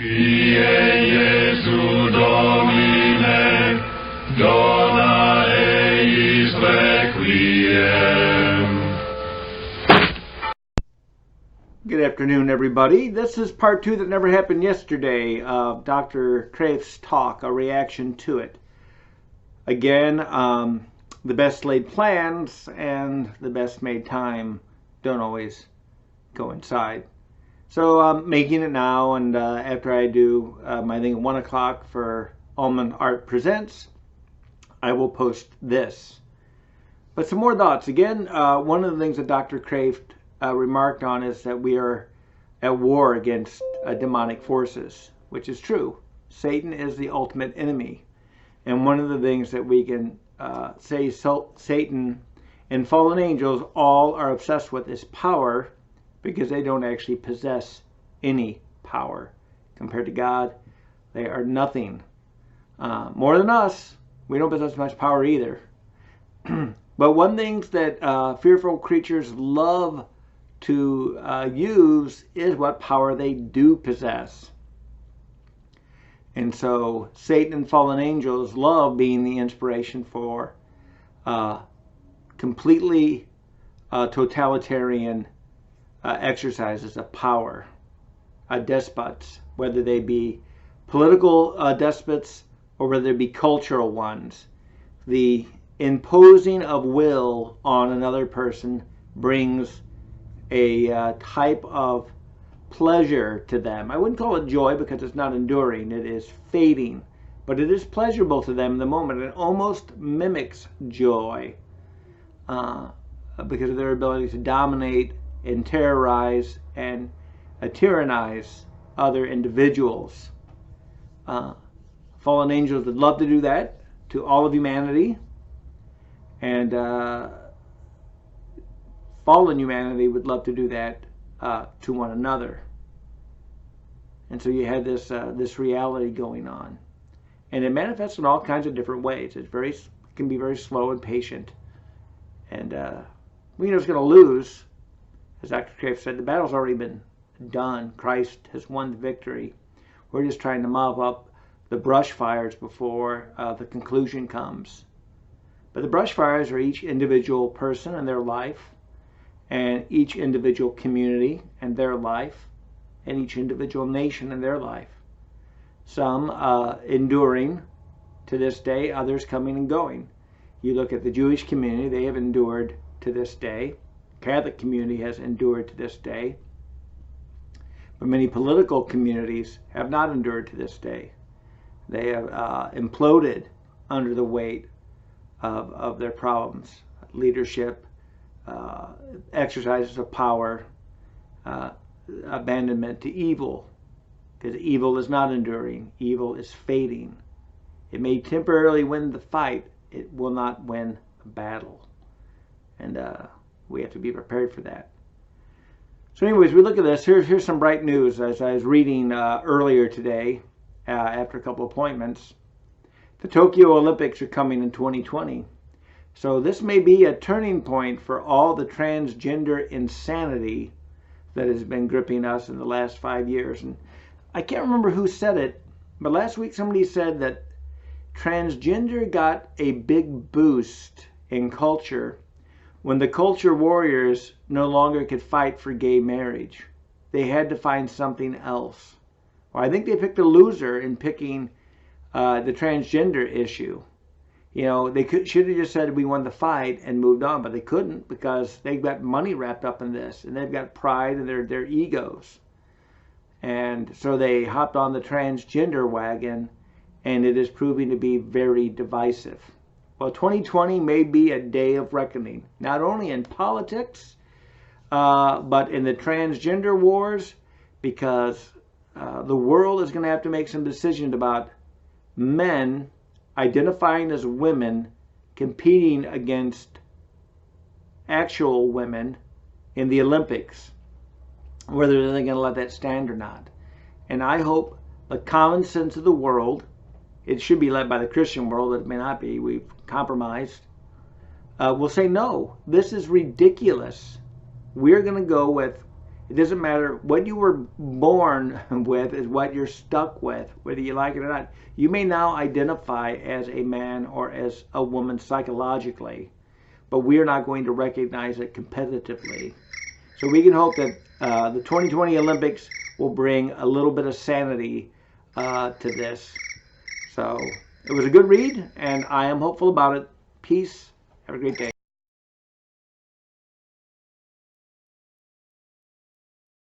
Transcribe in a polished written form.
Kyrie Jesu Domine, dona eis requiem. Good afternoon, everybody. This is part 2 that never happened yesterday of Dr. Kreeft's talk, a reaction to it. Again, the best laid plans and the best made time don't always coincide. So I'm making it now, and after I do my thing at 1 o'clock for Almond Art Presents, I will post this. But some more thoughts. Again, one of the things that Dr. Kreeft remarked on is that we are at war against demonic forces, which is true. Satan is the ultimate enemy. And one of the things that we can say Satan and fallen angels all are obsessed with is power, because they don't actually possess any power. Compared to God, they are nothing. More than us, we don't possess much power either. But one thing that fearful creatures love to use is what power they do possess. And so Satan and fallen angels love being the inspiration for completely totalitarian exercises of power, despots, whether they be political despots or whether they be cultural ones. The imposing of will on another person brings a type of pleasure to them. I wouldn't call it joy because it's not enduring, it is fading, but it is pleasurable to them in the moment. It almost mimics joy because of their ability to dominate and terrorize and tyrannize other individuals. Fallen angels would love to do that to all of humanity, and fallen humanity would love to do that to one another. And so you had this reality going on, and it manifests in all kinds of different ways. It can be very slow and patient, and we know it's going to lose. As Dr. Kreeft said, the battle's already been done. Christ has won the victory. We're just trying to mop up the brush fires before the conclusion comes. But the brush fires are each individual person and their life, and each individual community and their life, and each individual nation and their life. Some enduring to this day, others coming and going. You look at the Jewish community, they have endured to this day. Catholic community has endured to this day. But many political communities have not endured to this day. They have imploded under the weight of their problems. Leadership, exercises of power, abandonment to evil. Because evil is not enduring. Evil is fading. It may temporarily win the fight. It will not win the battle. And we have to be prepared for that. So anyways, we look at this. Here's some bright news. As I was reading earlier today, after a couple appointments, the Tokyo Olympics are coming in 2020. So this may be a turning point for all the transgender insanity that has been gripping us in the last 5 years. And I can't remember who said it, but last week somebody said that transgender got a big boost in culture when the culture warriors no longer could fight for gay marriage. They had to find something else. Well, I think they picked a loser in picking the transgender issue. You know, they should have just said we won the fight and moved on, but they couldn't because they've got money wrapped up in this, and they've got pride and their egos. And so they hopped on the transgender wagon, and it is proving to be very divisive. Well, 2020 may be a day of reckoning, not only in politics, but in the transgender wars, because the world is going to have to make some decisions about men identifying as women competing against actual women in the Olympics, whether they're going to let that stand or not. And I hope the common sense of the world, it should be led by the Christian world, but it may not be, we've compromised, will say, no, this is ridiculous. We're going to go with It doesn't matter what you were born with is what you're stuck with, whether you like it or not. You may now identify as a man or as a woman psychologically, but we are not going to recognize it competitively. So we can hope that the 2020 Olympics will bring a little bit of sanity to this. So it was a good read, and I am hopeful about it. Peace. Have a great day.